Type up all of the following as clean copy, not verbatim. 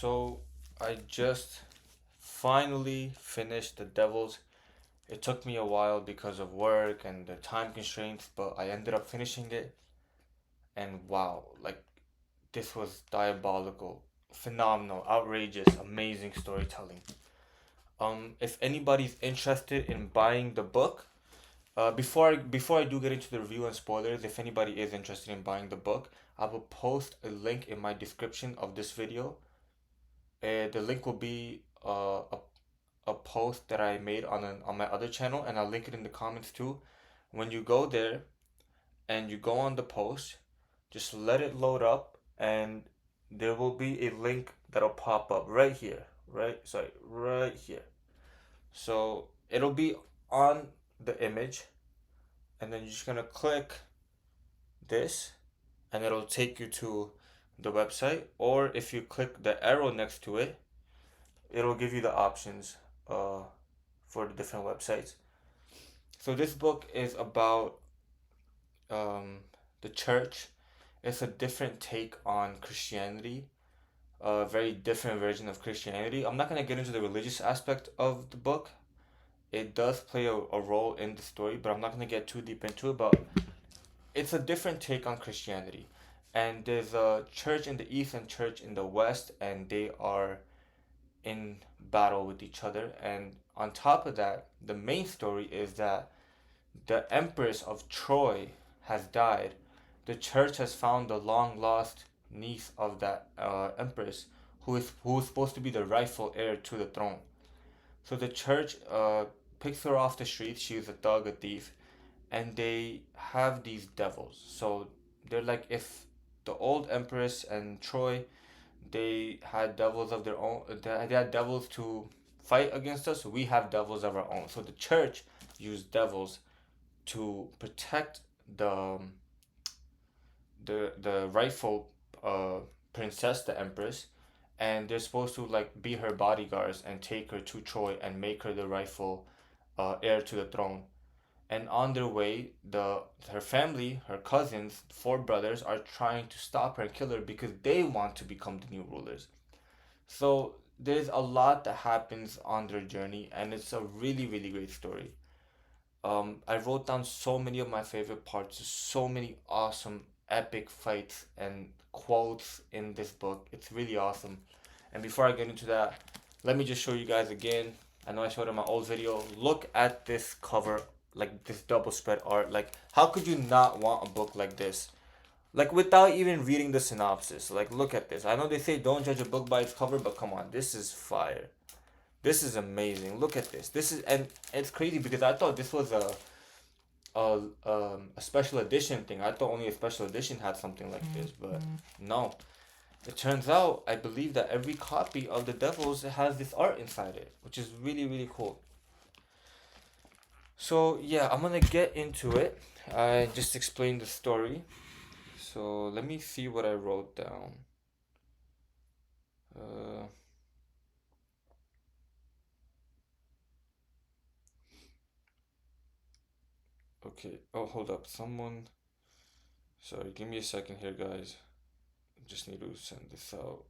So I just finally finished The Devils. It took me a while because of work and the time constraints, but I ended up finishing it. And wow, like this was diabolical, phenomenal, outrageous, amazing storytelling. If anybody's interested in buying the book, before I do get into the review and spoilers, if anybody is interested in buying the book, I will post a link in my description of this video. The link will be a post that I made on my other channel, and I'll link it in the comments too. When you go there and you go on the post, just let it load up, and there will be a link that'll pop up right here, right here. So it'll be on the image, and then you're just gonna click this, and it'll take you to the website. Or if you click the arrow next to it, it'll give you the options uh, for the different websites. So this book is about um, the church. It's a different take on Christianity, a very different version of Christianity. I'm not gonna get into the religious aspect of the book. It does play a role in the story, but I'm not gonna get too deep into it. But it's a different take on Christianity. And there's a church in the east and church in the west, and they are in battle with each other. And on top of that, the main story is that the Empress of Troy has died. The church has found the long lost niece of that empress, who is supposed to be the rightful heir to the throne. So the church picks her off the streets. She is a thug, a thief, and they have these devils. So they're like, if the old empress and Troy, they had devils of their own. They had devils to fight against us. We have devils of our own. So the church used devils to protect the rightful princess, the empress, and they're supposed to like be her bodyguards and take her to Troy and make her the rightful heir to the throne. And on their way, the her family, her cousins, four brothers, are trying to stop her and kill her because they want to become the new rulers. So there's a lot that happens on their journey, and it's a really, really great story. I wrote down so many of my favorite parts, so many awesome, epic fights and quotes in this book. It's really awesome. And before I get into that, let me just show you guys again. I know I showed it in my old video. Look at this cover, like this double spread art. Like, how could you not want a book like this? Like, without even reading the synopsis. Like, look at this. I know they say don't judge a book by its cover, but come on, this is fire. This is amazing. Look at this. This is, and it's crazy because I thought this was a special edition thing. I thought only a special edition had something like this, but no. It turns out I believe that every copy of the Devils has this art inside it, which is really, really cool. So yeah, I'm gonna get into it. I just explained the story. So let me see what I wrote down. Uh, okay. Oh, hold up. Someone. Sorry, give me a second here, guys. Just need to send this out.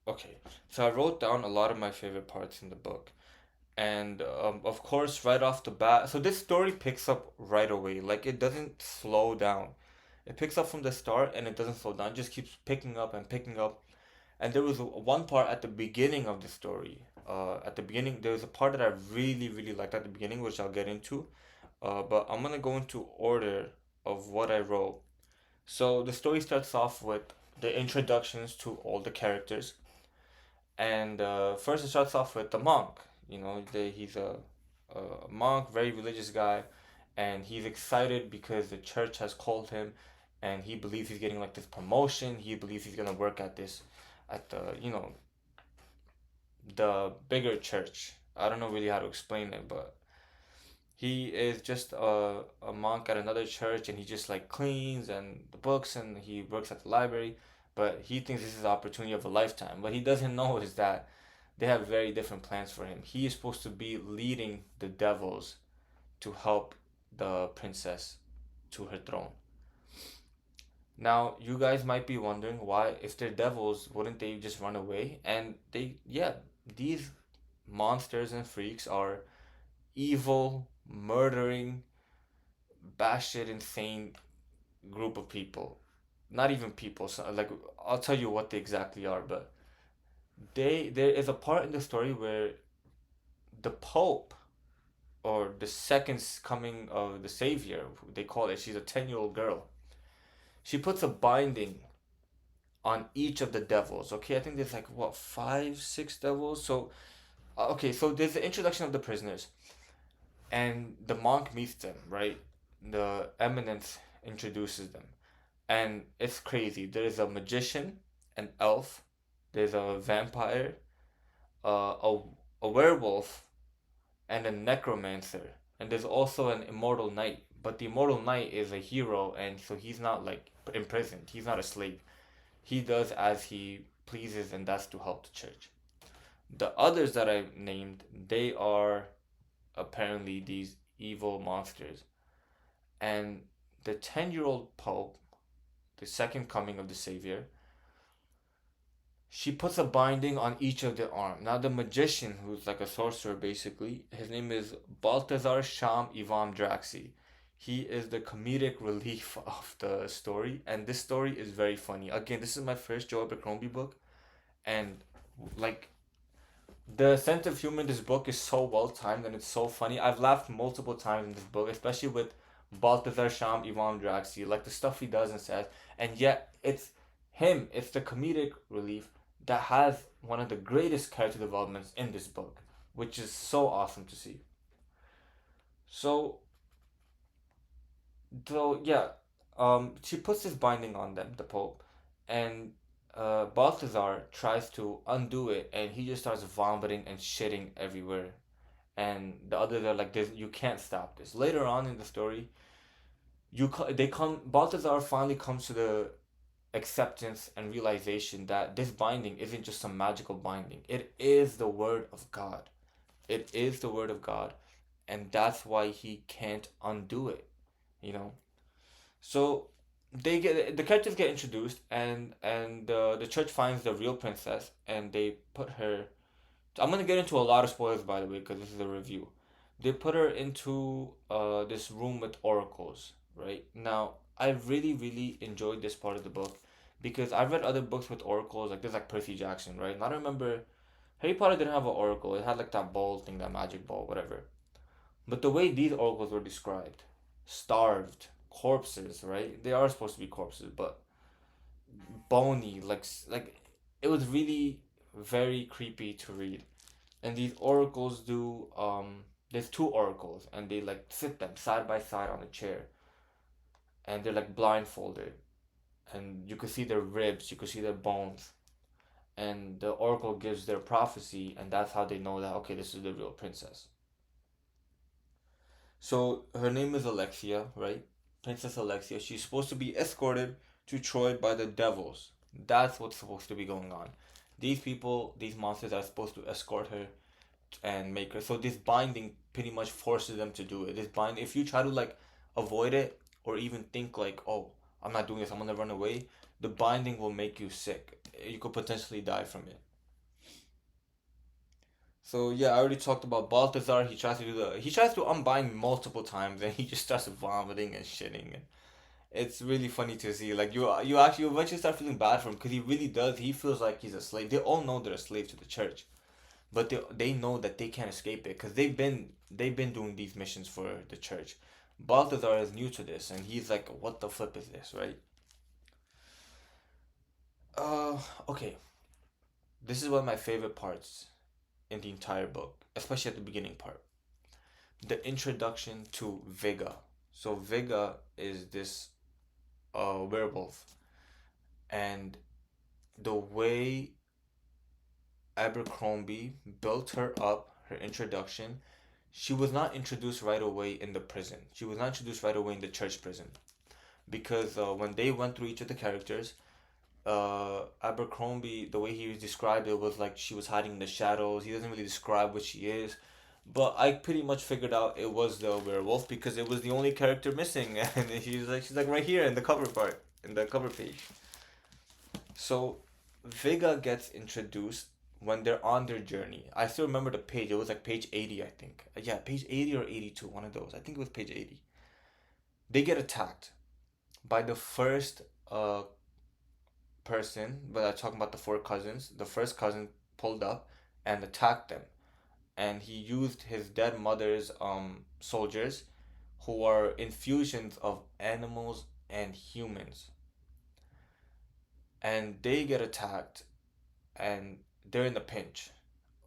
Okay, so I wrote down a lot of my favorite parts in the book. And of course, right off the bat, so this story picks up right away. Like, it doesn't slow down. It picks up from the start and it doesn't slow down. It just keeps picking up and picking up. And there was one part at the beginning of the story. At the beginning, there was a part that I really, really liked at the beginning, which I'll get into. But I'm gonna go into order of what I wrote. So the story starts off with the introductions to all the characters, and first it starts off with the monk. He's a monk, very religious guy, and he's excited because the church has called him, and he believes he's getting like this promotion. He believes he's gonna work at the bigger church. I don't know really how to explain it, but he is just a monk at another church, and he just like cleans and the books, and he works at the library. But he thinks this is the opportunity of a lifetime. What he doesn't know is that they have very different plans for him. He is supposed to be leading the devils to help. the princess to her throne. Now, you guys might be wondering why, if they're devils, wouldn't they just run away? And yeah, these monsters and freaks are evil, murdering, batshit insane group of people. Not even people, so, like, I'll tell you what they exactly are, but there is a part in the story where the Pope, or the second coming of the Savior, they call it, she's a 10-year-old girl. She puts a binding on each of the devils. Okay, I think there's like what, five, six devils. So okay, so there's the introduction of the prisoners, and the monk meets them. Right, the eminence introduces them, and it's crazy. There's a magician, an elf, there's a vampire, uh, a a werewolf, and a necromancer, and there's also an immortal knight. But the immortal knight is a hero, and so he's not like imprisoned. He's not a slave. He does as he pleases, and that's to help the church. The others that I named, they are apparently these evil monsters. And the 10-year-old Pope, the second coming of the Savior, she puts a binding on each of their arm. Now, the magician, who's like a sorcerer basically, his name is Balthazar Sham Ivam Draxi. He is the comedic relief of the story, and this story is very funny. Again, this is my first Joe Abercrombie book, and like the sense of humor in this book is so well timed and it's so funny. I've laughed multiple times in this book, especially with Balthazar Sham Ivan Draxi, like the stuff he does and says, and yet it's him, it's the comedic relief that has one of the greatest character developments in this book, which is so awesome to see. So, so yeah, she puts this binding on them, the Pope, and Balthazar tries to undo it, and he just starts vomiting and shitting everywhere. And the others are like, "This, you can't stop this." Later on in the story, they come. Balthazar finally comes to the acceptance and realization that this binding isn't just some magical binding. It is the word of God. It is the word of God, and that's why he can't undo it. You know. So the characters get introduced, and the church finds the real princess, and they put her. I'm gonna get into a lot of spoilers, by the way, because this is a review. They put her into this room with oracles. Right now, I really enjoyed this part of the book because I've read other books with oracles, like there's like Percy Jackson, right? And I remember Harry Potter didn't have an oracle. It had like that ball thing, that magic ball, whatever. But the way these oracles were described, starved, corpses, right? They are supposed to be corpses, but bony, like it was really very creepy to read. And these oracles do there's two oracles, and they like sit them side by side on a chair, and they're like blindfolded, and you could see their ribs, you could see their bones, and the oracle gives their prophecy, and that's how they know that okay, this is the real princess. So her name is Alexia, right? Princess Alexia. She's supposed to be escorted to Troy by the devils. That's what's supposed to be going on. These people, these monsters are supposed to escort her and make her. So this binding pretty much forces them to do it. This bind, if you try to like avoid it or even think like, oh, I'm not doing this, I'm gonna run away, the binding will make you sick. You could potentially die from it. So yeah, I already talked about Balthazar. He tries to unbind multiple times, and he just starts vomiting and shitting. And it's really funny to see. Like you eventually start feeling bad for him because he really does. He feels like he's a slave. They all know they're a slave to the church, but they know that they can't escape it because they've been doing these missions for the church. Balthazar is new to this, and he's like, "What the flip is this?" Right? Uh, okay. This is one of my favorite parts in the entire book, especially at the beginning part. The introduction to Vega. So Vega is this werewolf, and the way Abercrombie built her up, her introduction, she was not introduced right away in the prison. She was not introduced right away in the church prison because when they went through each of the characters, Abercrombie, the way he described it was like she was hiding in the shadows. He doesn't really describe what she is, But I pretty much figured out it was the werewolf because it was the only character missing, and she's like right here in the cover part, in the cover page. So Vega gets introduced when they're on their journey. I still remember the page. It was like page 80, I think. Yeah, page 80 or 82, one of those. I think it was page 80. They get attacked by the first person, but I'm talking about the four cousins. The first cousin pulled up and attacked them. And he used his dead mother's soldiers who are infusions of animals and humans. And they get attacked and they're in a pinch.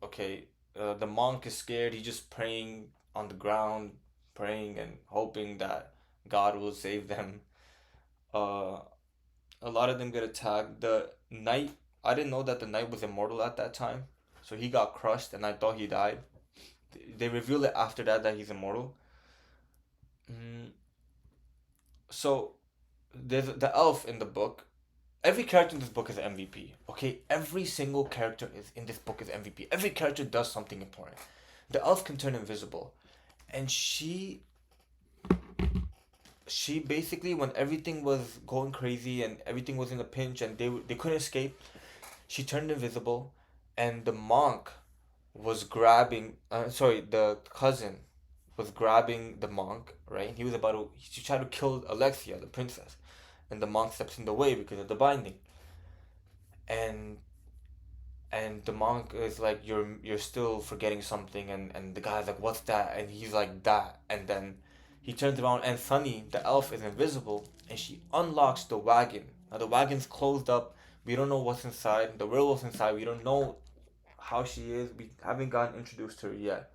Okay, the monk is scared. He's just praying on the ground, praying and hoping that God will save them. Uh, a lot of them get attacked. The knight, I didn't know that the knight was immortal at that time, so he got crushed, and I thought he died. They reveal it after that he's immortal. Mm, so there's the elf in the book. Every character in this book is an MVP. Okay, every single character is in this book is MVP. Every character does something important. The elf can turn invisible, and she basically, when everything was going crazy and everything was in a pinch and they couldn't escape, she turned invisible, and the monk was grabbing. Sorry, the cousin was grabbing the monk. Right, he was about to. He tried to kill Alexia, the princess, and the monk steps in the way because of the binding. And the monk is like, you're still forgetting something, and the guy's like, what's that? And he's like, that. And then he turns around, and Sunny, the elf, is invisible, and she unlocks the wagon. Now the wagon's closed up. We don't know what's inside. The werewolf's inside. We don't know how she is. We haven't gotten introduced to her yet.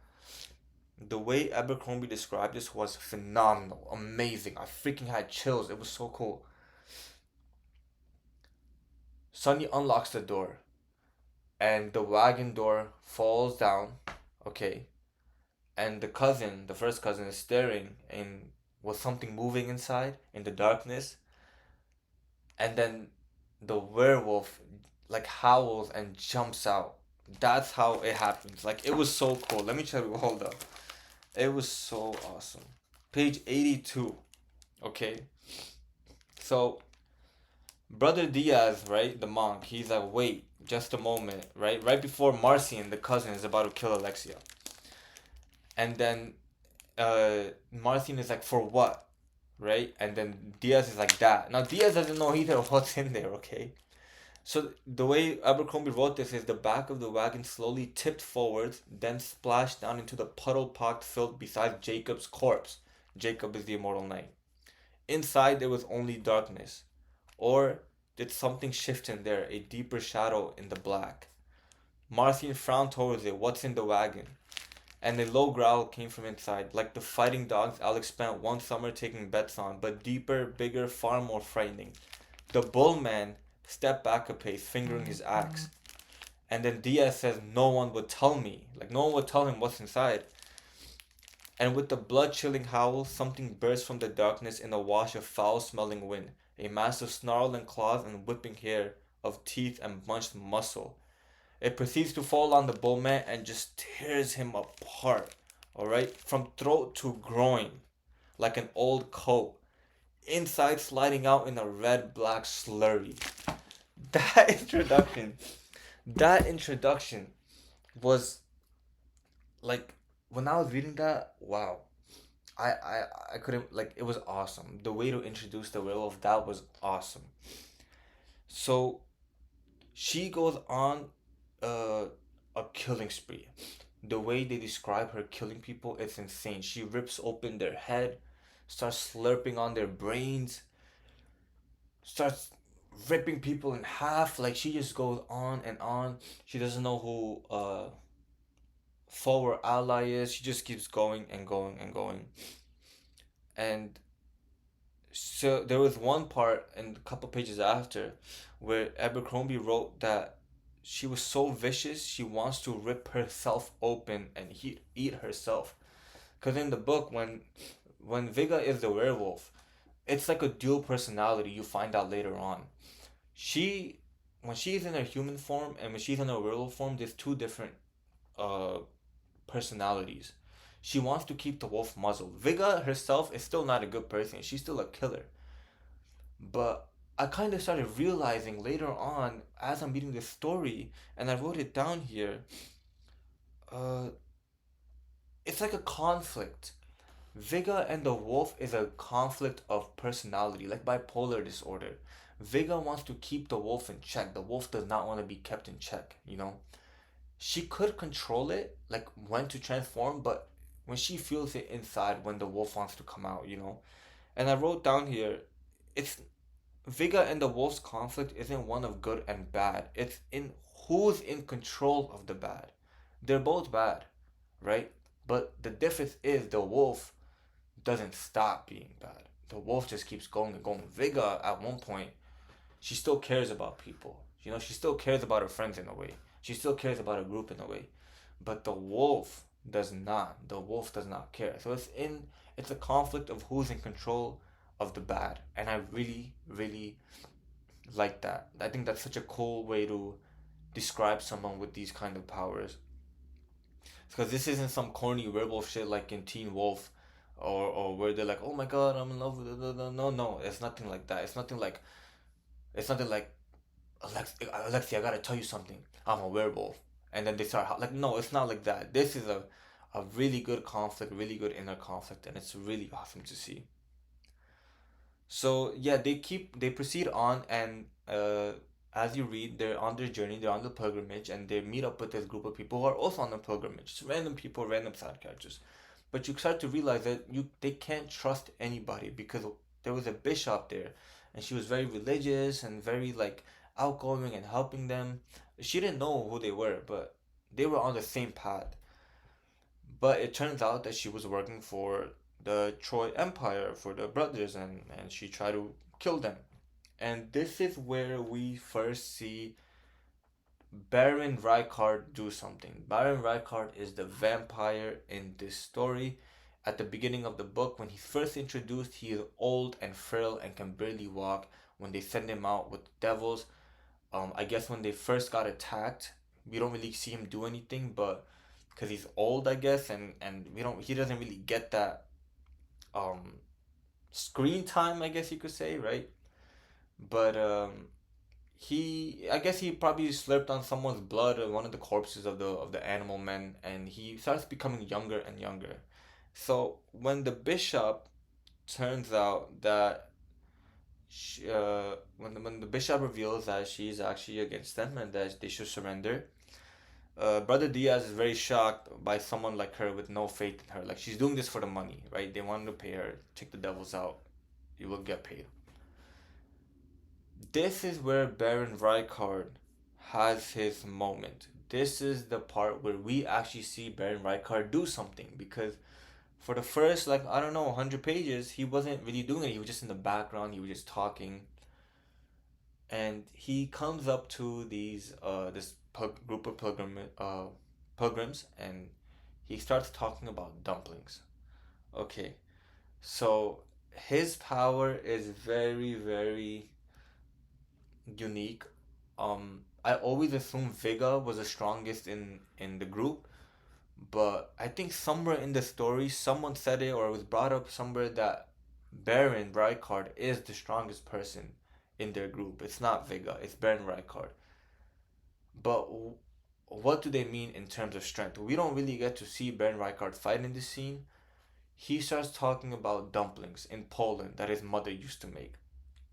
The way Abercrombie described this was phenomenal, amazing. I freaking had chills. It was so cool. Sunny unlocks the door, and the wagon door falls down. Okay, and the first cousin, is staring and with something moving inside in the darkness, and then the werewolf like howls and jumps out. That's how it happens. Like, it was so cool. Let me tell you. Hold up. It was so awesome. Page 82. Okay, so Brother Diaz, right, the monk, he's like, wait, just a moment, right? Right before Marcian, the cousin, is about to kill Alexia. And then Marcian is like, for what? Right? And then Diaz is like, that. Now, Diaz doesn't know either what's in there, okay? So, the way Abercrombie wrote this is the back of the wagon slowly tipped forwards, then splashed down into the puddle pocked filth beside Jacob's corpse. Jacob is the immortal knight. Inside, there was only darkness. Or did something shift in there, a deeper shadow in the black? Marcian frowned towards it. What's in the wagon? And a low growl came from inside, like the fighting dogs Alex spent one summer taking bets on, but deeper, bigger, far more frightening. The bullman stepped back a pace, fingering his axe. And then Diaz says, no one would tell me. Like, no one would tell him what's inside. And with the blood-chilling howl, something burst from the darkness in a wash of foul-smelling wind. A mass of snarling claws and whipping hair, of teeth and bunched muscle. It proceeds to fall on the bullman and just tears him apart. Alright? From throat to groin. Like an old coat. Inside sliding out in a red-black slurry. That introduction. That introduction was like, when I was reading that, wow. I couldn't, like, it was awesome. The way to introduce the werewolf, that was awesome. So she goes on uh, a killing spree. The way they describe her killing people, it's insane. She rips open their head, starts slurping on their brains, starts ripping people in half. Like, she just goes on and on. She doesn't know who foe or ally is. She just keeps going and going and going. And so there was one part in a couple pages after where Abercrombie wrote that she was so vicious she wants to rip herself open and eat herself. Because in the book, when Vega is the werewolf, it's like a dual personality. You find out later on. She When she's in her human form and when she's in her werewolf form, there's two different uh personalities. She wants to keep the wolf muzzled. Viga herself is still not a good person. She's still a killer. But I kind of started realizing later on as I'm reading this story, and I wrote it down here. Uh, it's like a conflict. Viga and the wolf is a conflict of personality, like bipolar disorder. Viga wants to keep the wolf in check. The wolf does not want to be kept in check, you know? She could control it, like when to transform, but when she feels it inside, when the wolf wants to come out, you know? And I wrote down here, it's Viga and the wolf's conflict isn't one of good and bad. It's in who's in control of the bad. They're both bad, right? But the difference is the wolf doesn't stop being bad. The wolf just keeps going and going. Vega, at one point, she still cares about people. You know, she still cares about her friends in a way. She still cares about her group in a way. But the wolf does not. The wolf does not care. So it's a conflict of who's in control of the bad. And I really, really like that. I think that's such a cool way to describe someone with these kind of powers. Because this isn't some corny werewolf shit like in Teen Wolf, or where they're like, oh my god, I'm in love with it. No, no, it's nothing like that. It's nothing like Alexi, I gotta tell you something. I'm a werewolf, and then they start like, no, it's not like that. This is a really good conflict, really good inner conflict, and it's really awesome to see. So yeah, they proceed on, and as you read, they're on their journey, they're on the pilgrimage, and they meet up with this group of people who are also on the pilgrimage. Just random people, random side characters. But you start to realize that they can't trust anybody because there was a bishop there, and she was very religious and very like outgoing and helping them. She didn't know who they were, but they were on the same path. But it turns out that she was working for the Troy Empire, for the brothers, and she tried to kill them. And this is where we first see Baron Rykard do something. Baron Rykard is the vampire in this story. At the beginning of the book, when he's first introduced, he is old and frail and can barely walk. When they send him out with devils, I guess when they first got attacked, we don't really see him do anything, but because he's old, I guess, and he doesn't really get that um screen time, I guess you could say, right? But I guess he probably slurped on someone's blood or one of the corpses of the animal men, and he starts becoming younger and younger. So when the bishop turns out that when the bishop reveals that she's actually against them and that they should surrender, Brother Diaz is very shocked by someone like her with no faith in her. Like, she's doing this for the money, right? They wanted to pay her, take the devils out, you will get paid. This is where Baron Rykard has his moment. This is the part where we actually see Baron Rykard do something, because for the first, like, I don't know, 100 pages, he wasn't really doing it. He was just in the background, he was just talking. And he comes up to this group of pilgrims, and he starts talking about dumplings. Okay, so his power is very, very unique. I always assumed Vega was the strongest in the group, but I think somewhere in the story someone said it, or it was brought up somewhere, that Baron Rykard is the strongest person in their group. It's not Vega, it's Baron Rykard. But what do they mean in terms of strength? We don't really get to see Baron Rykard fight in this scene. He starts talking about dumplings in Poland that his mother used to make.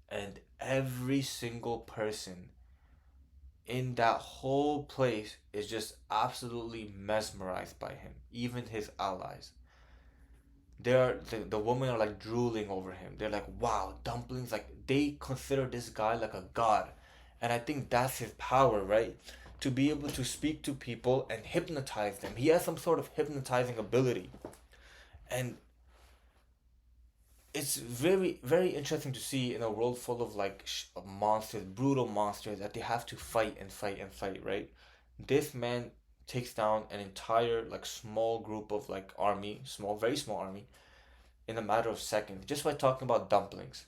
And every single person in that whole place is just absolutely mesmerized by him, even his allies. The women are like drooling over him. They're like, wow, dumplings, like they consider this guy like a god. And I think that's his power, right? To be able to speak to people and hypnotize them. He has some sort of hypnotizing ability. And it's very, very interesting to see in a world full of like monsters, brutal monsters, that they have to fight and fight and fight, right? This man takes down an entire like small group of like army, small, very small army, in a matter of seconds, just by talking about dumplings.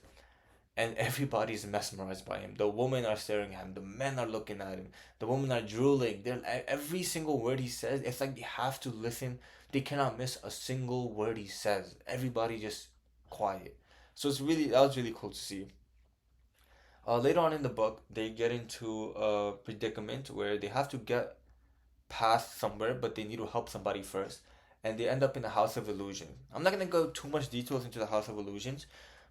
and everybody's mesmerized by him. The women are staring at him. The men are looking at him. The women are drooling. Every single word he says, it's like they have to listen. They cannot miss a single word he says. Everybody just quiet. So that was really cool to see. Later on in the book, they get into a predicament where they have to get past somewhere, but they need to help somebody first, and they end up in the House of Illusion. I'm not gonna go too much details into the House of Illusions,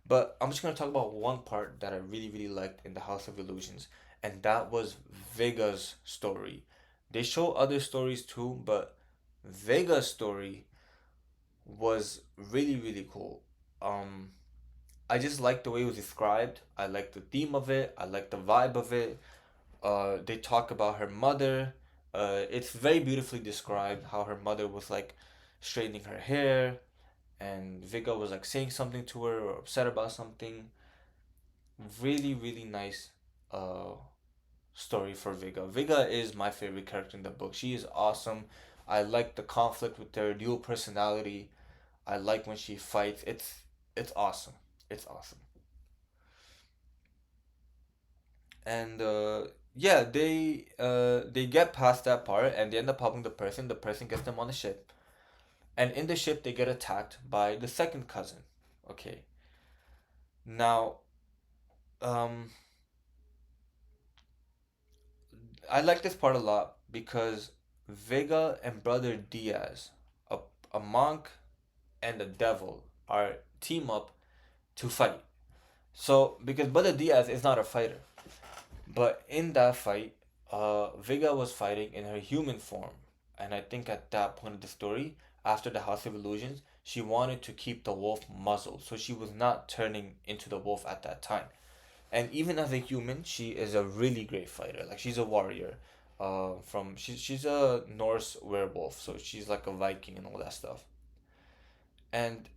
but I'm just gonna talk about one part that I really really liked in the House of Illusions, and that was Vega's story. They show other stories too, but Vega's story was really really cool. Um, I just liked the way it was described. I liked the theme of it. I liked the vibe of it. They talk about her mother. It's very beautifully described how her mother was like straightening her hair, and Viga was like saying something to her or upset about something. Really, really nice uh, story for Viga. Viga is my favorite character in the book. She is awesome. I like the conflict with their dual personality. I like when she fights. It's awesome. It's awesome. And yeah, they get past that part and they end up helping the person. The person gets them on the ship, and in the ship they get attacked by the second cousin. Okay, now um, I like this part a lot because Vega and Brother Diaz, a, a monk and a devil, are team up to fight. So because Brother Diaz is not a fighter, but in that fight, Vega was fighting in her human form. And I think at that point of the story, after the House of Illusions, she wanted to keep the wolf muzzled. So she was not turning into the wolf at that time. And even as a human, she is a really great fighter. Like she's a warrior. She's a Norse werewolf, so she's like a Viking and all that stuff. And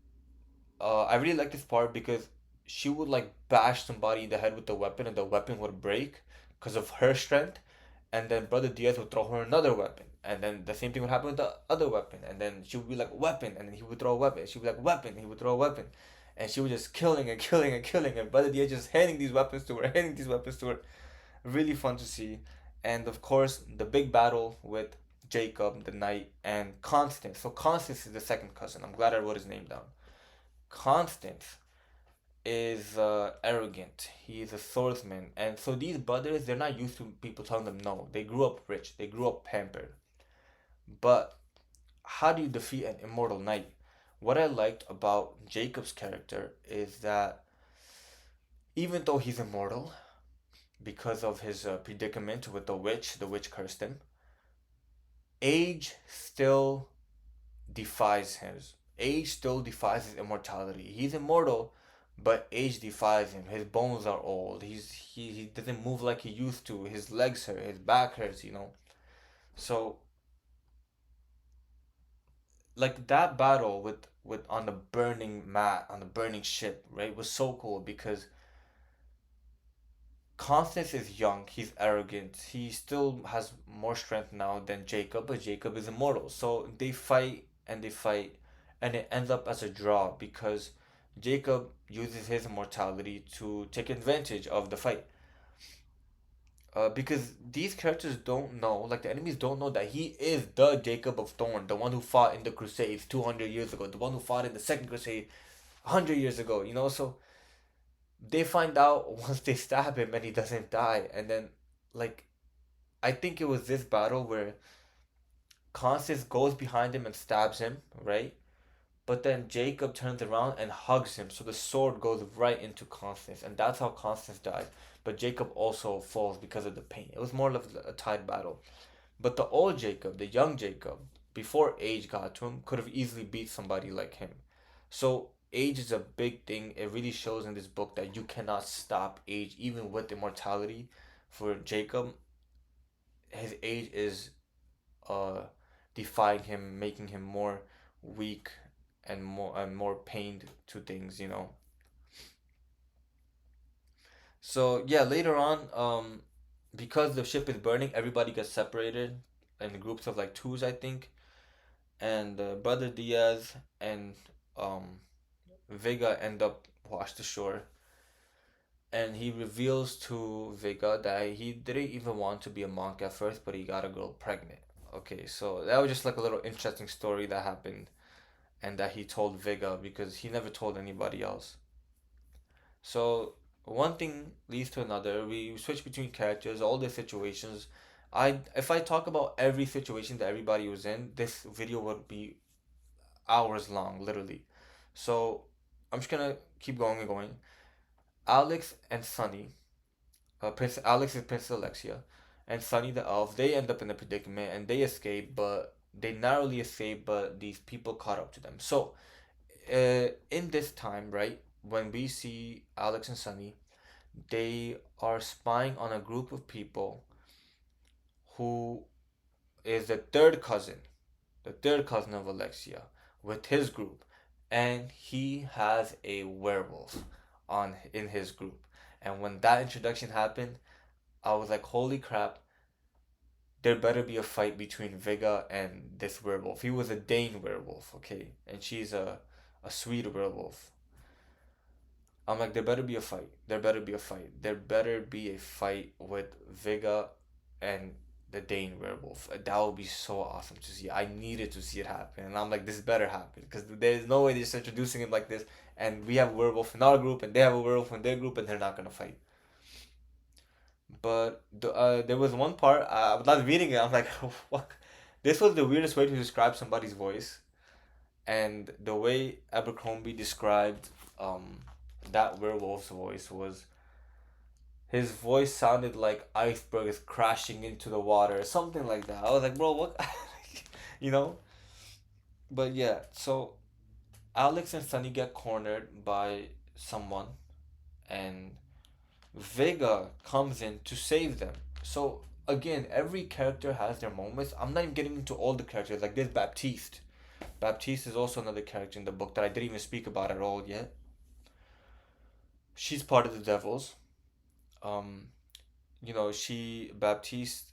I really like this part because she would like bash somebody in the head with the weapon and the weapon would break because of her strength. And then Brother Diaz would throw her another weapon. And then the same thing would happen with the other weapon. And then she would be like, weapon. And then he would throw a weapon. She would be like, weapon. And he would throw a weapon. And she was just killing and killing and killing. And Brother Diaz just handing these weapons to her, handing these weapons to her. Really fun to see. And of course, the big battle with Jacob, the knight, and Constance. So Constance is the second cousin. I'm glad I wrote his name down. Constance is arrogant. He is a swordsman, and so these brothers they're not used to people telling them no. They grew up rich. They grew up pampered. But how do you defeat an immortal knight? What I liked about Jacob's character is that even though he's immortal because of his predicament with the witch cursed him. Age still defies his. Age still defies his immortality. He's immortal, but age defies him. His bones are old. He doesn't move like he used to. His legs hurt. His back hurts. So like that battle with on the burning mat on the burning ship, right, was so cool because Constance is young, he's arrogant, he still has more strength now than Jacob, but Jacob is immortal. So they fight and they fight, and it ends up as a draw because Jacob uses his immortality to take advantage of the fight. Because these characters don't know, like the enemies don't know that he is the Jacob of Thorn, the one who fought in the Crusades 200 years ago, the one who fought in the Second Crusade 100 years ago. So they find out once they stab him and he doesn't die, and then like I think it was this battle where Constance goes behind him and stabs him, right? But then Jacob turns around and hugs him, so the sword goes right into Constance, and that's how Constance dies. But Jacob also falls because of the pain. It was more of a tied battle. But the old Jacob, the young Jacob, before age got to him, could have easily beat somebody like him. So age is a big thing. It really shows in this book that you cannot stop age, even with immortality. For Jacob, his age is uh defying him, making him more weak and more pained to things. So yeah, later on, because the ship is burning, everybody gets separated in groups of like twos, I think. And Brother Diaz and um Vega end up washed ashore. and he reveals to Vega that he didn't even want to be a monk at first, but he got a girl pregnant. Okay, so that was just like a little interesting story that happened, and that he told Vega because he never told anybody else. So one thing leads to another. We switch between characters, all the situations. If I talk about every situation that everybody was in, this video would be hours long, literally. So I'm just gonna keep going and going. Alex and Sunny, Prince Alex is Princess Alexia, and Sunny the elf. They end up in a predicament and they escape, but they narrowly escape. But these people caught up to them. So in this time, right, when we see Alex and Sunny, they are spying on a group of people who is the third cousin of Alexia, with his group, and he has a werewolf on in his group. And when that introduction happened, I was like, holy crap! There better be a fight between Vega and this werewolf. He was a Dane werewolf, okay, and she's a Swede werewolf. I'm like, there better be a fight. There better be a fight. There better be a fight with Vega and the Dane werewolf. That would be so awesome to see. I needed to see it happen. And I'm like, this better happen. Because there's no way they're just introducing him like this. And we have a werewolf in our group, and they have a werewolf in their group, and they're not going to fight. But there was one part, I was not reading it. I'm like, what? This was the weirdest way to describe somebody's voice. And the way Abercrombie described that werewolf's voice was his voice sounded like icebergs crashing into the water, something like that. I was like, bro, what? you know? But yeah, so Alex and Sunny get cornered by someone, and Vega comes in to save them. So again, every character has their moments. I'm not even getting into all the characters. Like, there's Baptiste. Baptiste is also another character in the book that I didn't even speak about at all yet. She's part of the Devils. Um, she Baptiste.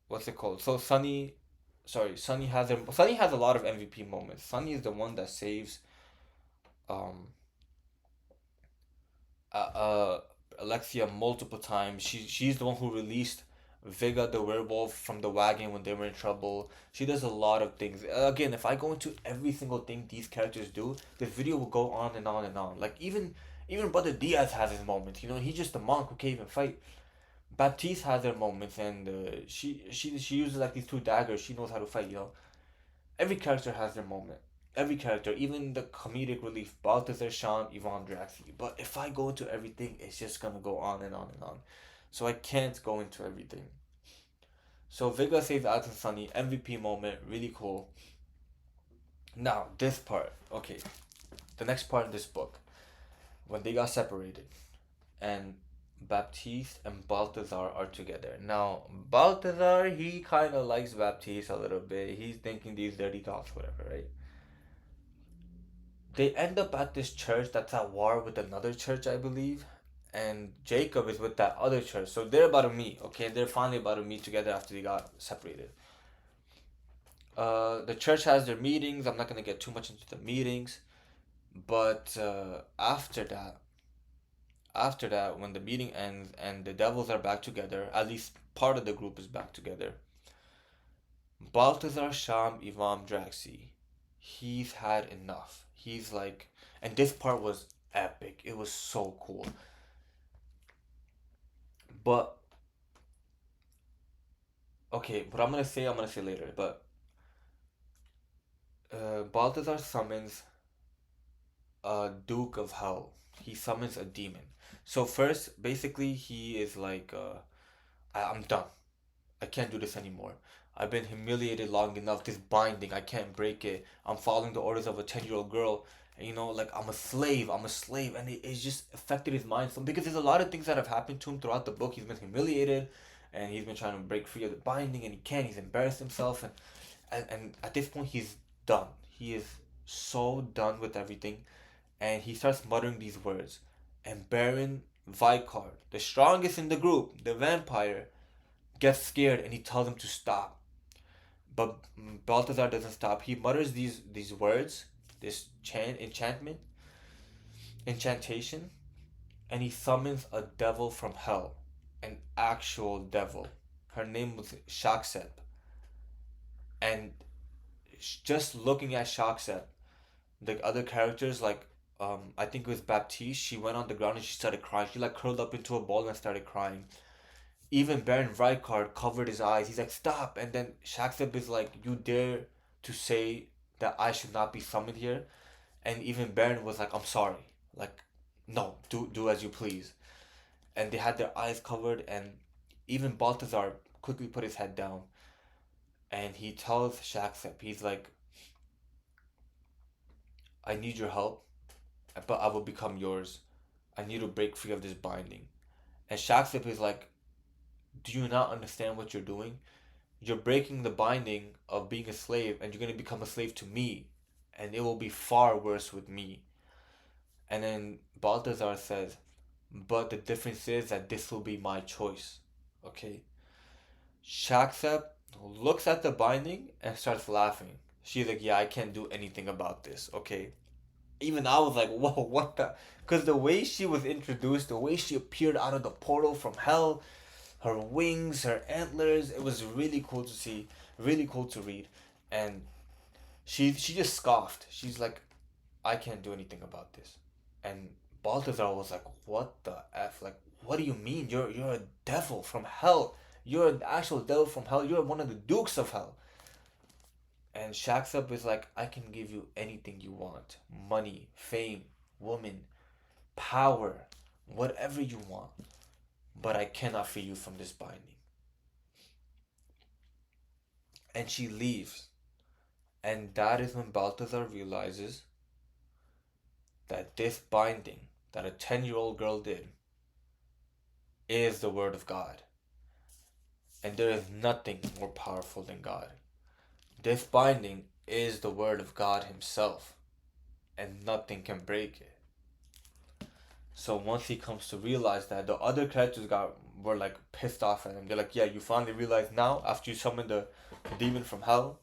What's it called? So Sunny has a lot of MVP moments. Sunny is the one that saves um uh, Alexia multiple times. She's the one who released Vega the werewolf from the wagon when they were in trouble. She does a lot of things. Again, if I go into every single thing these characters do, this video will go on and on and on. Like, even Brother Diaz has his moments. He's just a monk who can't even fight. Baptiste has her moments, and she uses like these two daggers. She knows how to fight. Every character has their moment. Every character, even the comedic relief, Balthazar, Sean, Yvonne, Draxi. But if I go into everything, it's just gonna go on and on and on. So I can't go into everything. So Vega saves Alex and Sunny, MVP moment, really cool. Now this part, okay, the next part in this book, when they got separated, and Baptiste and Balthazar are together. Now Balthazar, he kind of likes Baptiste a little bit. He's thinking these dirty thoughts, whatever, right? They end up at this church that's at war with another church, I believe. And Jacob is with that other church. So they're about to meet, okay? They're finally about to meet together after they got separated. The church has their meetings. I'm not going to get too much into the meetings. But after that, when the meeting ends and the devils are back together, at least part of the group is back together, Balthazar, Sham, Ivam, Draxi, he's had enough. He's like, and this part was epic. It was so cool. But okay, what I'm gonna say later. But Balthazar summons a Duke of Hell. He summons a demon. So first, basically, he is like, I'm done. I can't do this anymore. I've been humiliated long enough. This binding, I can't break it. I'm following the orders of a 10-year-old girl. And, like, I'm a slave. I'm a slave. And it's just affected his mind. So, because there's a lot of things that have happened to him throughout the book. He's been humiliated. And he's been trying to break free of the binding. And he can't. He's embarrassed himself. And at this point, he's done. He is so done with everything. And he starts muttering these words. And Baron Vicar, the strongest in the group, the vampire, gets scared and he tells him to stop. But Balthazar doesn't stop. He mutters these words, this incantation, and he summons a devil from hell, an actual devil. Her name was Shaksep, and just looking at Shaksep, the other characters like I think it was Baptiste. She went on the ground and she started crying. She like curled up into a ball and started crying. Even Baron Rykard covered his eyes. He's like, "Stop!" And then Shaksep is like, "You dare to say that I should not be summoned here?" And even Baron was like, "I'm sorry. Like, no, do as you please." And they had their eyes covered, and even Balthazar quickly put his head down, and he tells Shaksep, he's like, "I need your help, but I will become yours. I need to break free of this binding." And Shaksep is like, "Do you not understand what you're doing? You're breaking the binding of being a slave, and you're going to become a slave to me, and it will be far worse with me." And then Balthazar says, "But the difference is that this will be my choice." Okay? Shaksep looks at the binding and starts laughing. She's like, "Yeah, I can't do anything about this." Okay? Even I was like, "Whoa, what the?" Because the way she was introduced, the way she appeared out of the portal from hell, her wings, her antlers, it was really cool to see, really cool to read. And she just scoffed. She's like, "I can't do anything about this." And Balthazar was like, "What the F? Like, what do you mean? You're a devil from hell. You're an actual devil from hell. You're one of the dukes of hell." And Shaxab is like, "I can give you anything you want. Money, fame, woman, power, whatever you want. But I cannot free you from this binding." And she leaves. And that is when Balthazar realizes that this binding that a 10-year-old girl did is the word of God. And there is nothing more powerful than God. This binding is the word of God Himself, and nothing can break it. So once he comes to realize that, the other characters were like pissed off at him. They're like, "Yeah, you finally realize now after you summoned the demon from hell."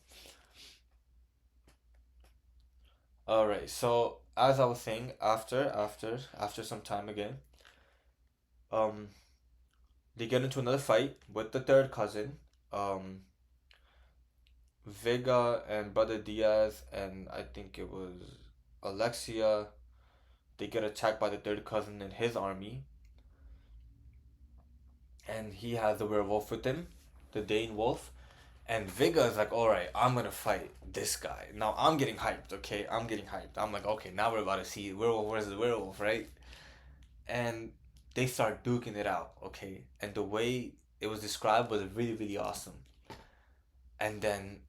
All right. So as I was saying, after some time again, um, they get into another fight with the third cousin, um, Vega and Brother Diaz, and I think it was Alexia. They get attacked by the third cousin and his army, and he has the werewolf with him, the Dane wolf. And Vega is like, "All right, I'm gonna fight this guy." Now I'm getting hyped. Okay, I'm getting hyped. I'm like, "Okay, now we're about to see werewolf versus werewolf, right?" And they start duking it out. Okay, and the way it was described was really really awesome. And then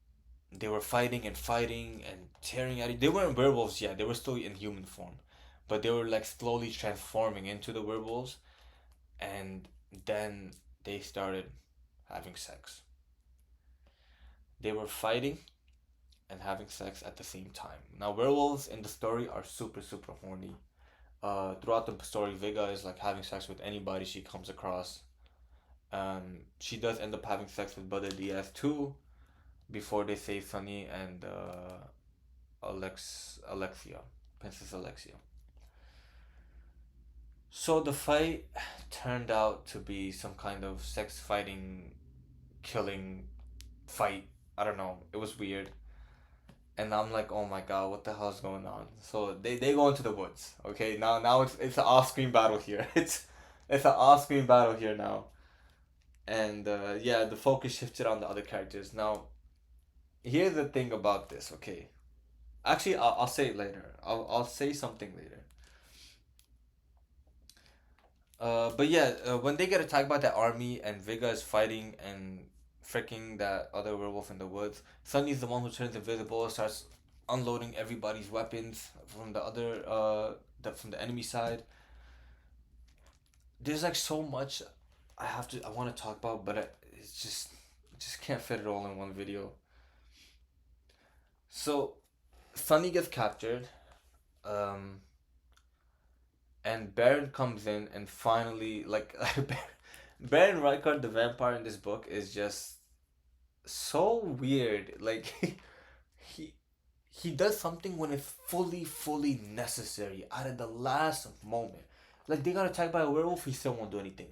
they were fighting and fighting and tearing at it. They weren't werewolves yet. They were still in human form, but they were like slowly transforming into the werewolves. And then they started having sex. They were fighting and having sex at the same time. Now werewolves in the story are super super horny. Throughout the story, Vega is like having sex with anybody she comes across. She does end up having sex with Brother Diaz too, before they save Sunny and Alexia, Princess Alexia. So the fight turned out to be some kind of sex fighting, killing fight. I don't know. It was weird. And I'm like, "Oh my god, what the hell's going on?" So they go into the woods. Okay, now it's an off screen battle here. It's an off screen battle here now. And yeah, the focus shifted on the other characters. Now, here's the thing about this. Okay, actually, I'll say it later. I'll say something later. But yeah, when they get attacked by that army and Vega is fighting and freaking that other werewolf in the woods, Sunny's the one who turns invisible, starts unloading everybody's weapons from the other from the enemy side. There's like so much I want to talk about, but it's just can't fit it all in one video. So Sunny gets captured. Um, and Baron comes in and finally like Baron Reichardt the vampire in this book is just so weird. Like he he does something when it's fully necessary at the last moment. Like they got attacked by a werewolf, he still won't do anything.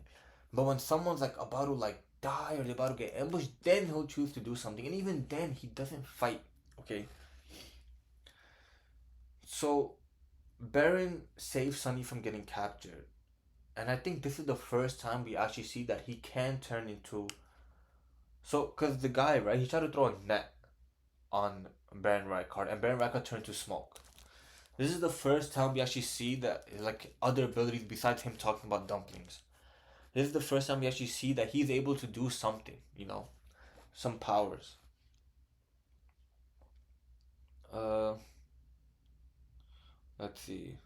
But when someone's like about to like die or they're about to get ambushed, then he'll choose to do something. And even then, he doesn't fight. Okay, so Baron saves Sunny from getting captured, and I think this is the first time we actually see that he can turn into. So, cause the guy, right, he tried to throw a net on Baron Rykard, and Baron Rykard turned to smoke. This is the first time we actually see that like other abilities besides him talking about dumplings. This is the first time we actually see that he's able to do something, some powers. Uh, let's see.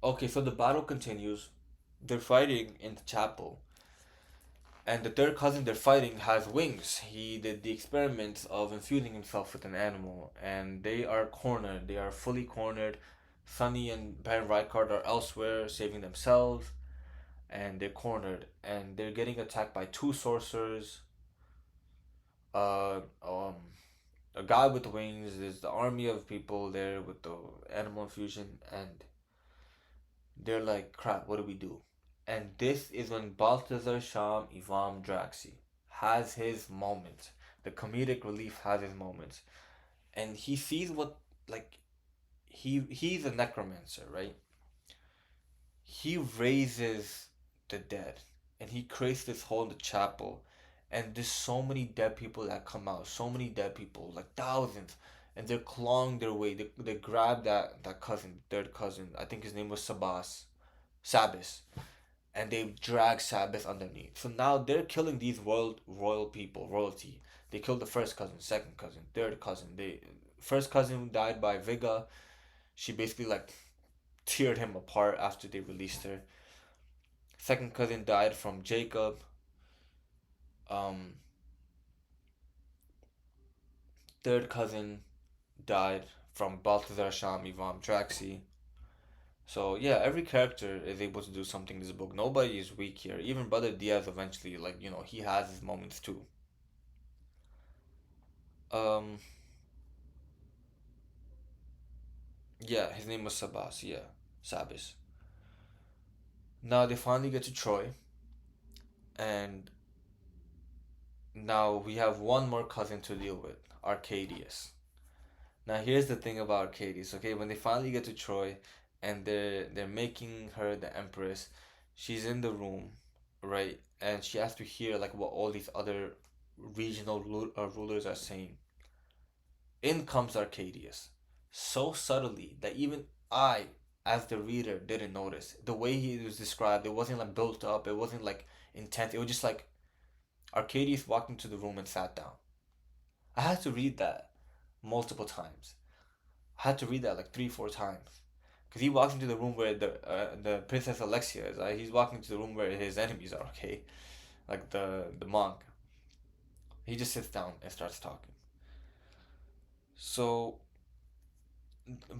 Okay, so the battle continues. They're fighting in the chapel, and the third cousin they're fighting has wings. He did the experiments of infusing himself with an animal, and they are cornered. They are fully cornered. Sunny and Baron Rykard are elsewhere, saving themselves, and they're cornered, and they're getting attacked by two sorcerers. Uh, um, a guy with wings. There's the army of people there with the animal infusion, and they're like, "Crap, what do we do?" And this is when Balthazar Sham Ivam Draxi has his moments. The comedic relief has his moments, and he sees what like he's a necromancer, right? He raises the dead, and he creates this hole in the chapel, and there's so many dead people that come out, so many dead people, like thousands, and they're clawing their way. They grab that cousin, third cousin. I think his name was Sabas, and they drag Sabbath underneath. So now they're killing these royal people, royalty. They killed the first cousin, second cousin, third cousin. They first cousin died by Viga. She basically like teared him apart after they released her. Second cousin died from Jacob. Um, third cousin died from Balthazar Sham Ivam Traxi. So yeah, every character is able to do something in this book. Nobody is weak here. Even Brother Diaz eventually, like he has his moments too. Um, yeah, his name was Sabas. Yeah, Sabis. Now they finally get to Troy, and now we have one more cousin to deal with, Arcadius. Now here's the thing about Arcadius. Okay, when they finally get to Troy, and they're making her the empress, she's in the room, right, and she has to hear like what all these other regional rulers are saying. In comes Arcadius, so subtly that even I, as the reader, didn't notice. The way he was described, it wasn't like built up, it wasn't like intense. It was just like Arcadius walked into the room and sat down. I had to read that multiple times. I had to read that like three, four times. Because he walks into the room where the Princess Alexia is. He's walking into the room where his enemies are, okay? Like the monk. He just sits down and starts talking. So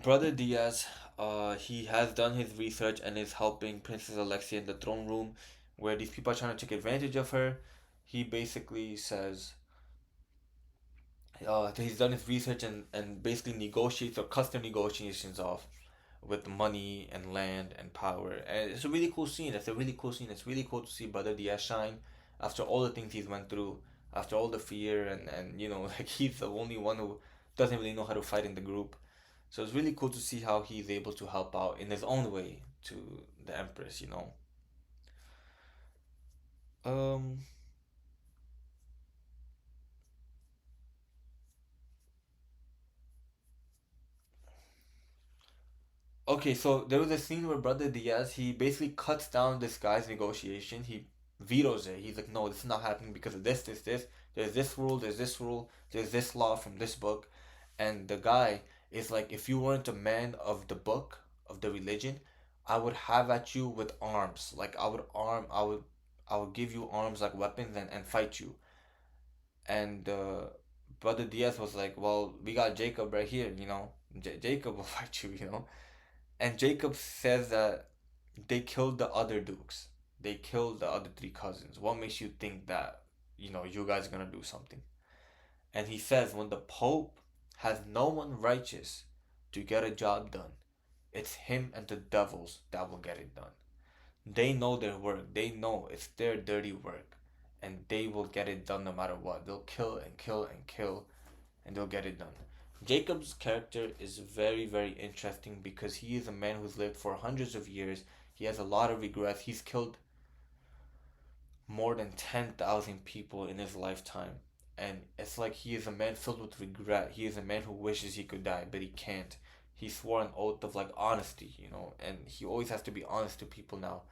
Brother Diaz, he has done his research and is helping Princess Alexia in the throne room, where these people are trying to take advantage of her. He basically says, he's done his research and basically negotiates or cuts their negotiations off with money and land and power. And it's a really cool scene. It's a really cool scene. It's really cool to see Brother Diaz shine after all the things he's went through, after all the fear and like he's the only one who doesn't really know how to fight in the group. So it's really cool to see how he's able to help out in his own way to the Empress. Um Okay, so there was a scene where Brother Diaz he basically cuts down this guy's negotiation. He vetoes it. He's like, no, this is not happening because of this, this, this. There's this rule, there's this rule, there's this law from this book, and the guy is like, if you weren't a man of the book of the religion, I would have at you with arms. Like I would give you arms like weapons and fight you. And Brother Diaz was like, well, we got Jacob right here. Jacob will fight you. And Jacob says that they killed the other dukes. They killed the other three cousins. What makes you think that, you guys are gonna do something? And he says when the Pope has no one righteous to get a job done, It's him and the devils that will get it done. They know their work. They know it's their dirty work. And they will get it done no matter what. They'll kill and kill and kill, and they'll get it done. Jacob's character is very, very interesting because he is a man who's lived for hundreds of years. He has a lot of regrets. He's killed more than 10,000 people in his lifetime. And it's like he is a man filled with regret. He is a man who wishes he could die, but he can't. He swore an oath of like honesty, and he always has to be honest to people now.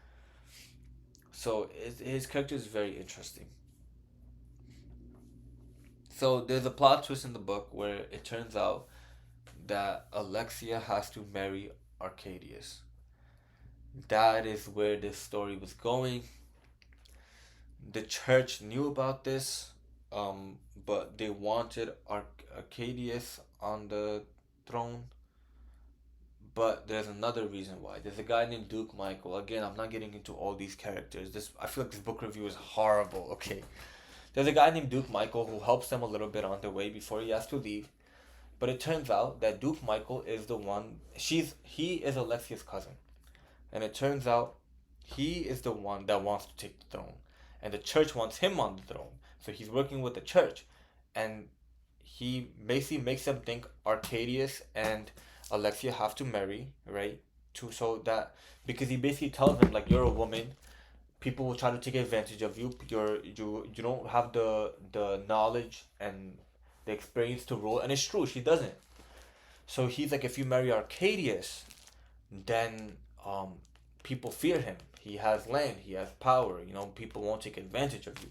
So his character is very interesting. So there's a plot twist in the book where it turns out that Alexia has to marry Arcadius. That is where this story was going. The church knew about this, but they wanted Arcadius on the throne. But there's another reason why. There's a guy named Duke Michael. Again, I'm not getting into all these characters. I feel like this book review is horrible. Okay, there's a guy named Duke Michael who helps them a little bit on their way before he has to leave. But it turns out that Duke Michael is the one. He is Alexia's cousin, and it turns out he is the one that wants to take the throne, and the church wants him on the throne. So he's working with the church, and he basically makes them think Arcadius and Alexia have to marry, right? To so that because he basically tells them like you're a woman, people will try to take advantage of you. You don't have the knowledge and the experience to rule, and it's true she doesn't. So he's like, if you marry Arcadius, then people fear him. He has land, he has power. People won't take advantage of you.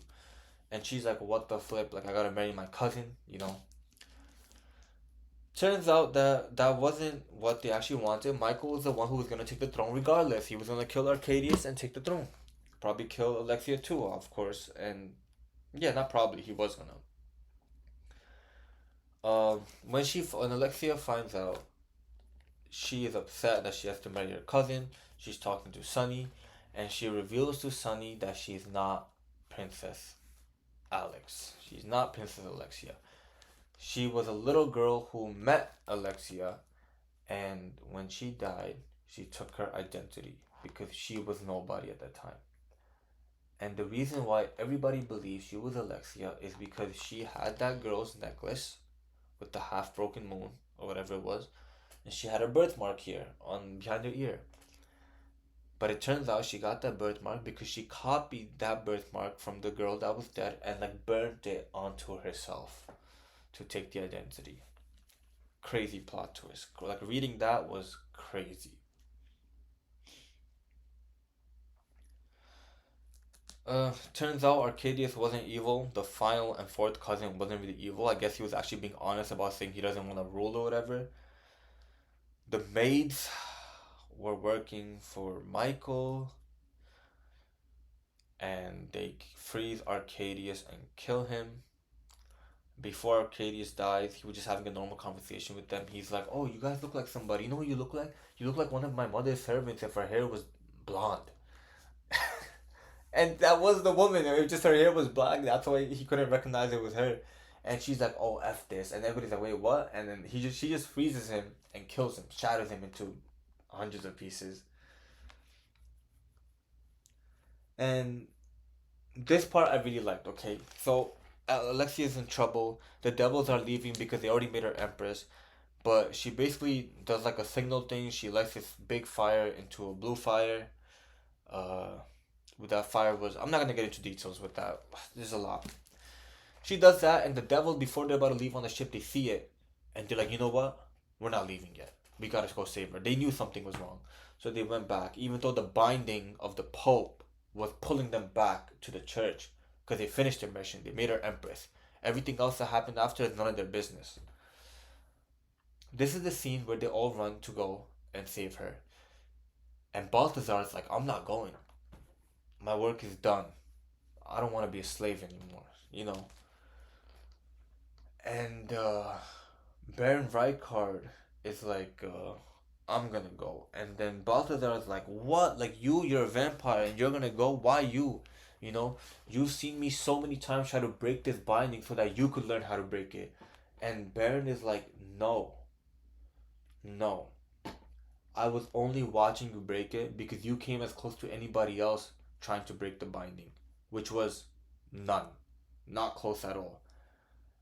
And she's like, what the flip? Like I gotta marry my cousin. Turns out that that wasn't what they actually wanted. Michael was the one who was gonna take the throne regardless. He was gonna kill Arcadius and take the throne. Probably kill Alexia too, of course. And yeah, not probably. He was gonna. When Alexia finds out, she is upset that she has to marry her cousin. She's talking to Sunny, and she reveals to Sunny that she's not Princess Alex. She's not Princess Alexia. She was a little girl who met Alexia, and when she died, she took her identity because she was nobody at that time. And the reason why everybody believes she was Alexia is because she had that girl's necklace with the half broken moon or whatever it was, and she had a birthmark here on behind her ear. But it turns out she got that birthmark because she copied that birthmark from the girl that was dead and like burnt it onto herself to take the identity. Crazy plot twist. Like reading that was crazy. Turns out Arcadius wasn't evil. The final and fourth cousin wasn't really evil. I guess he was actually being honest about saying he doesn't want to rule or whatever. The maids were working for Michael, and they freeze Arcadius and kill him. Before Arcadius dies, he was just having a normal conversation with them. He's like, "Oh, you guys look like somebody. You know what you look like? You look like one of my mother's servants if her hair was blonde." And that was the woman. It was just her hair was black. That's why he couldn't recognize it was her. And she's like, "Oh, f this," and everybody's like, "Wait, what?" And then she just freezes him and kills him, shatters him into hundreds of pieces. And this part I really liked. Okay, so Alexia is in trouble. The devils are leaving because they already made her empress. But she basically does like a signal thing. She lights this big fire into a blue fire. Uh, with that fire was I'm not gonna get into details with that. There's a lot. She does that, and the devils before they're about to leave on the ship, they see it, and they're like, you know what? We're not leaving yet. We gotta go save her. They knew something was wrong, so they went back. Even though the binding of the Pope was pulling them back to the church, because they finished their mission. They made her empress. Everything else that happened after is none of their business. This is the scene where they all run to go and save her. And Balthazar is like, I'm not going. My work is done. I don't want to be a slave anymore. And Baron Rykard is like, I'm gonna go. And then Balthazar is like, what? Like, you're a vampire and you're gonna go? Why you? You've seen me so many times try to break this binding so that you could learn how to break it. And Baron is like, no. I was only watching you break it because you came as close to anybody else trying to break the binding, which was none. Not close at all.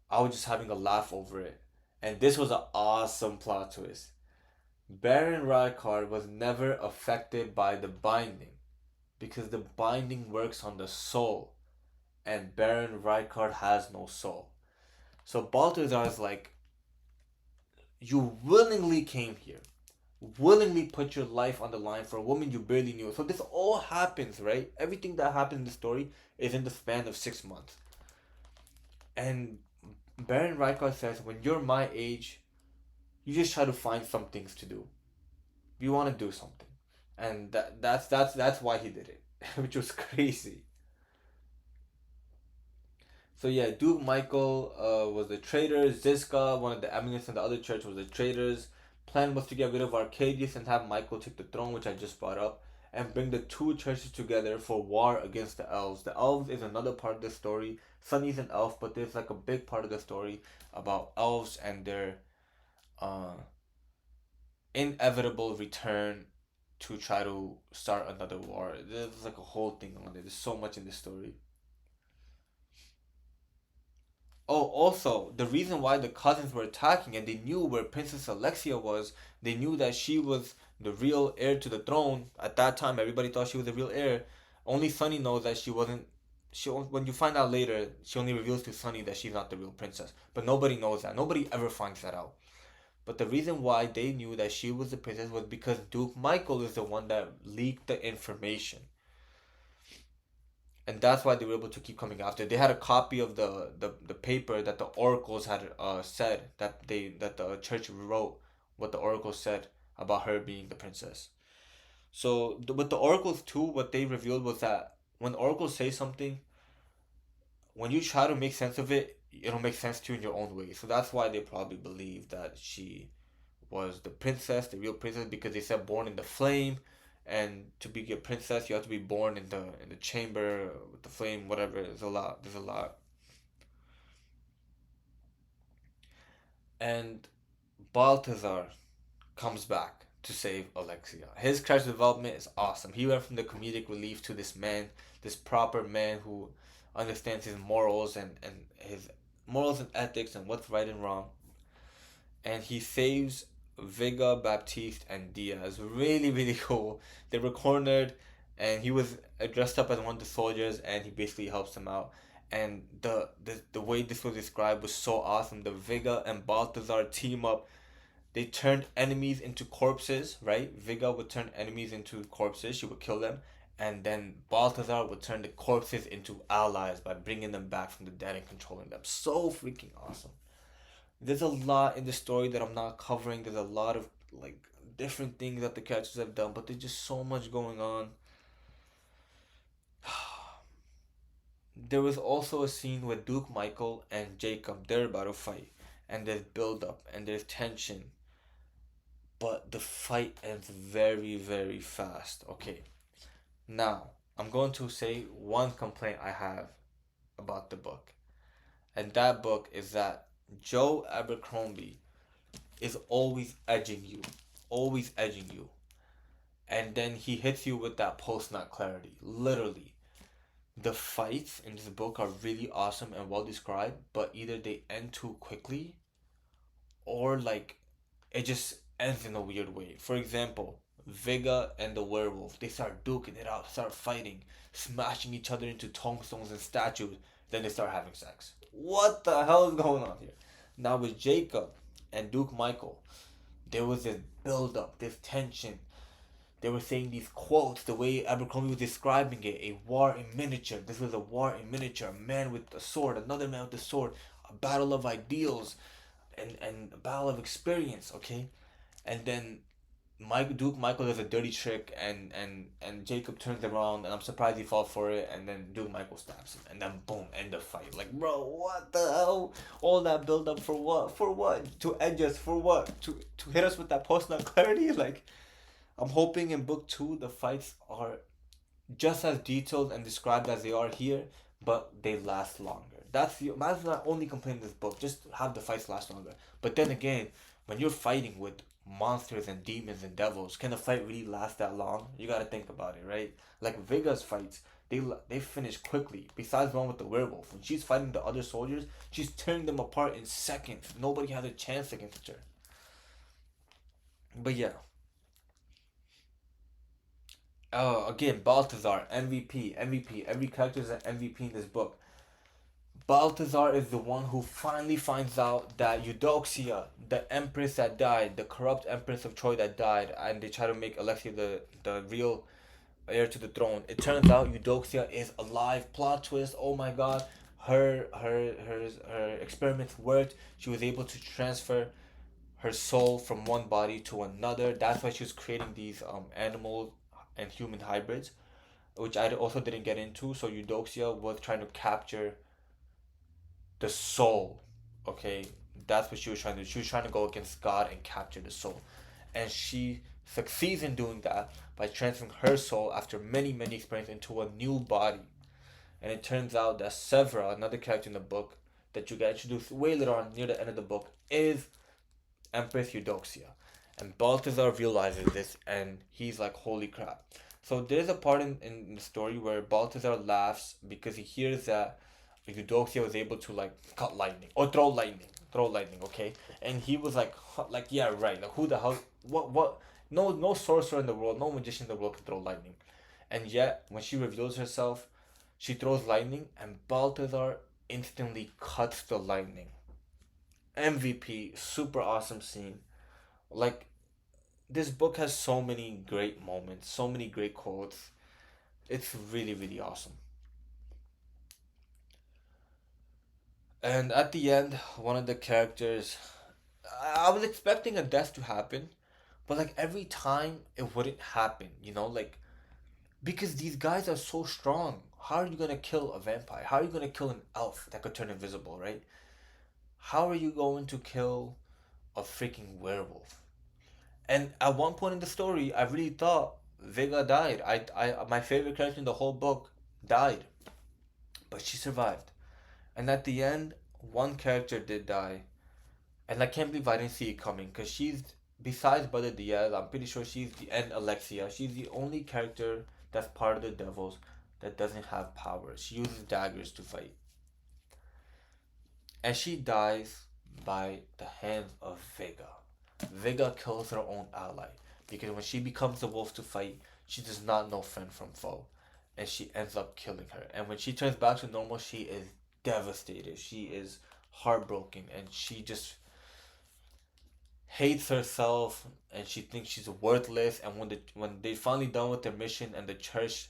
I was just having a laugh over it. And this was an awesome plot twist. Baron Rykard was never affected by the binding because the binding works on the soul, and Baron Rykard has no soul. So Balthazar is like, you willingly came here, willingly put your life on the line for a woman you barely knew. So this all happens, right? Everything that happened in the story is in the span of 6 months. And Baron Rykard says, when you're my age, you just try to find some things to do. You want to do something, and that's why he did it, which was crazy. So yeah, Duke Michael was the traitor. Ziska, one of the eminence in the other church, was the traitors. Plan was to get rid of Arcadius and have Michael take the throne, which I just brought up, and bring the two churches together for war against the elves. The elves is another part of the story. Sunny's an elf, but there's like a big part of the story about elves and their uh, inevitable return to try to start another war. There's like a whole thing on it. There's so much in this story. Oh, also, the reason why the cousins were attacking and they knew where Princess Alexia was, they knew that she was the real heir to the throne. At that time, everybody thought she was the real heir. Only Sunny knows that she wasn't. When you find out later, she only reveals to Sunny that she's not the real princess. But nobody knows that. Nobody ever finds that out. But the reason why they knew that she was the princess was because Duke Michael is the one that leaked the information. And that's why they were able to keep coming after. They had a copy of the paper that the oracles had said that the church wrote what the oracles said about her being the princess. So with the oracles too, what they revealed was that when oracles say something, when you try to make sense of it, it'll make sense to you in your own way. So that's why they probably believe that she was the princess, the real princess, because they said born in the flame, and to be a princess, you have to be born in the chamber with the flame. Whatever. There's a lot. There's a lot. And Balthazar comes back to save Alexia. His character development is awesome. He went from the comedic relief to this man, this proper man who understands his morals and his morals and ethics and what's right and wrong. And he saves Vega, Baptiste, and Diaz. Really, really cool. They were cornered, and he was dressed up as one of the soldiers, and he basically helps them out. And the way this was described was so awesome. The Vega and Balthazar team up. They turned enemies into corpses, right? Vega would turn enemies into corpses. She would kill them. And then Balthazar would turn the corpses into allies by bringing them back from the dead and controlling them. So freaking awesome. There's a lot in the story that I'm not covering. There's a lot of like different things that the characters have done, but there's just so much going on. There was also a scene with Duke Michael and Jacob. They're about to fight, and there's build up and there's tension, but the fight ends very, very fast. Okay, now I'm going to say one complaint I have about the book, and that book is that Joe Abercrombie is always edging you, and then he hits you with that post nut clarity. Literally, the fights in this book are really awesome and well described, but either they end too quickly or like it just ends in a weird way. For example, Vega and the werewolf, they start duking it out, start fighting, smashing each other into tombstones and statues, then they start having sex. What the hell is going on here? Now with Jacob and Duke Michael, there was this build up, this tension. They were saying these quotes, the way Abercrombie was describing it, a war in miniature. This was a war in miniature. A man with a sword, another man with a sword, a battle of ideals, and a battle of experience, okay? And then Duke Michael does a dirty trick, and Jacob turns around, and I'm surprised he falls for it, and then Duke Michael stabs him, and then boom, end the fight. Like, bro, what the hell? All that build up for what? For what? To edge us for what? To hit us with that post nut clarity? Like, I'm hoping in book two the fights are just as detailed and described as they are here, but they last longer. That's my only complaint in this book. Just have the fights last longer. But then again, when you're fighting with monsters and demons and devils. Can a fight really last that long? You gotta think about it, right? Like Vega's fights, they finish quickly. Besides one with the werewolf, when she's fighting the other soldiers, she's tearing them apart in seconds. Nobody has a chance against her. But yeah, again, Balthazar, MVP, MVP. Every character is an MVP in this book. Balthazar is the one who finally finds out that Eudoxia, the empress that died, the corrupt empress of Troy that died, and they try to make Alexia the real heir to the throne. It turns out Eudoxia is alive. Plot twist. Oh my god. Her experiments worked. She was able to transfer her soul from one body to another. That's why she was creating these animal and human hybrids, which I also didn't get into. So Eudoxia was trying to capture the soul. Okay, that's what she was trying to do. She was trying to go against God and capture the soul, and she succeeds in doing that by transferring her soul after many experiences into a new body. And it turns out that Severa, another character in the book that you get introduced way later on near the end of the book, is Empress Eudoxia. And Balthazar realizes this and he's like, holy crap. So there's a part in the story where Balthazar laughs because he hears that Eudoxia was able to like cut lightning or throw lightning. Throw lightning, okay? And he was like, like, yeah, right. Like who the hell what no sorcerer in the world, no magician in the world can throw lightning. And yet when she reveals herself, she throws lightning and Balthazar instantly cuts the lightning. MVP, super awesome scene. Like this book has so many great moments, so many great quotes. It's really awesome. And at the end, one of the characters, I was expecting a death to happen, but like every time it wouldn't happen, like because these guys are so strong. How are you gonna kill a vampire? How are you gonna kill an elf that could turn invisible, right? How are you going to kill a freaking werewolf? And at one point in the story, I really thought Vega died. My favorite character in the whole book died, but she survived. And at the end, one character did die, and I can't believe I didn't see it coming. Cause she's besides Brother Diaz, I'm pretty sure she's the and Alexia. She's the only character that's part of the Devils that doesn't have powers. She uses daggers to fight, and she dies by the hands of Vega. Vega kills her own ally because when she becomes the wolf to fight, she does not know friend from foe, and she ends up killing her. And when she turns back to normal, she is devastated. She is heartbroken, and she just hates herself, and she thinks she's worthless. And when they finally done with their mission, and the church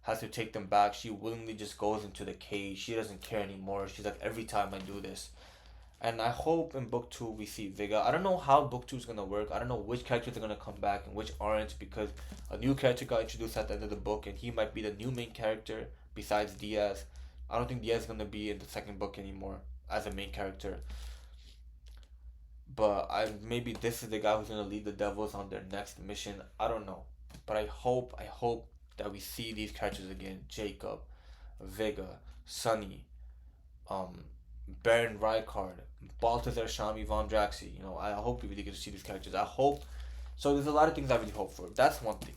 has to take them back, she willingly just goes into the cage. She doesn't care anymore. She's like, every time I do this, and I hope in book two we see Vega. I don't know how book two is gonna work. I don't know which characters are gonna come back and which aren't because a new character got introduced at the end of the book and he might be the new main character besides Diaz. I don't think Diaz is gonna be in the second book anymore as a main character. But I maybe this is the guy who's gonna lead the Devils on their next mission. I don't know. But I hope that we see these characters again. Jacob, Vega, Sunny, um, Baron Rykard, Balthazar Shami, Von Draxi. I hope we really get to see these characters. I hope. So there's a lot of things I really hope for. That's one thing.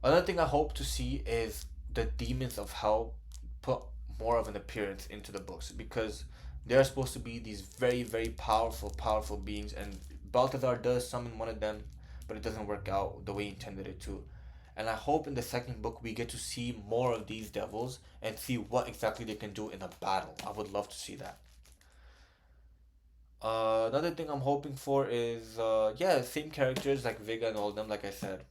Another thing I hope to see is the demons of hell put more of an appearance into the books because they're supposed to be these very powerful beings, and Balthazar does summon one of them, but it doesn't work out the way he intended it to. And I hope in the second book we get to see more of these devils and see what exactly they can do in a battle. I would love to see that. Another thing I'm hoping for is yeah, same characters like Vega and all of them. Like I said,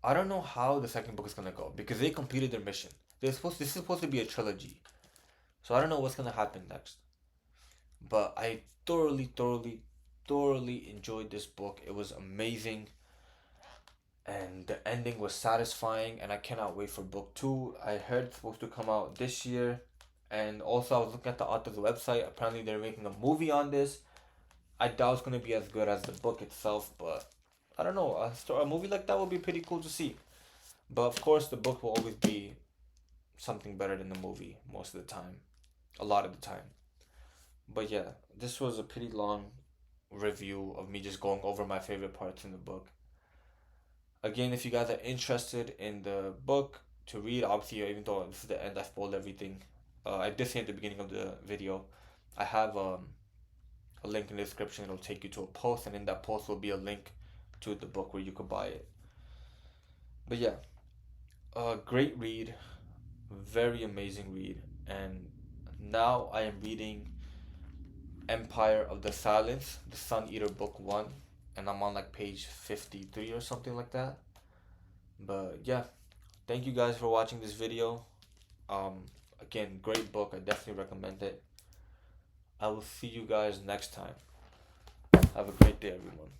I don't know how the second book is gonna go because they completed their mission. This is supposed to be a trilogy, so I don't know what's gonna happen next. But I thoroughly enjoyed this book. It was amazing, and the ending was satisfying, and I cannot wait for book two. I heard it's supposed to come out this year, and also I was looking at the author's website. Apparently, they're making a movie on this. I doubt it's gonna be as good as the book itself, but I don't know. A movie like that would be pretty cool to see. But of course, the book will always be something better than the movie most of the time, a lot of the time. But yeah, this was a pretty long review of me just going over my favorite parts in the book. Again, if you guys are interested in the book to read, obviously, even though this is the end, I spoiled everything. I did say at the beginning of the video, I have a link in the description. It'll take you to a post, and in that post will be a link to the book where you could buy it. But yeah, a great read, very amazing read, and now I am reading Empire of the Silence, the Sun Eater book 1, and I'm on like page 53 or something like that. But yeah, thank you guys for watching this video. Again, great book. I definitely recommend it. I will see you guys next time. Have a great day, everyone.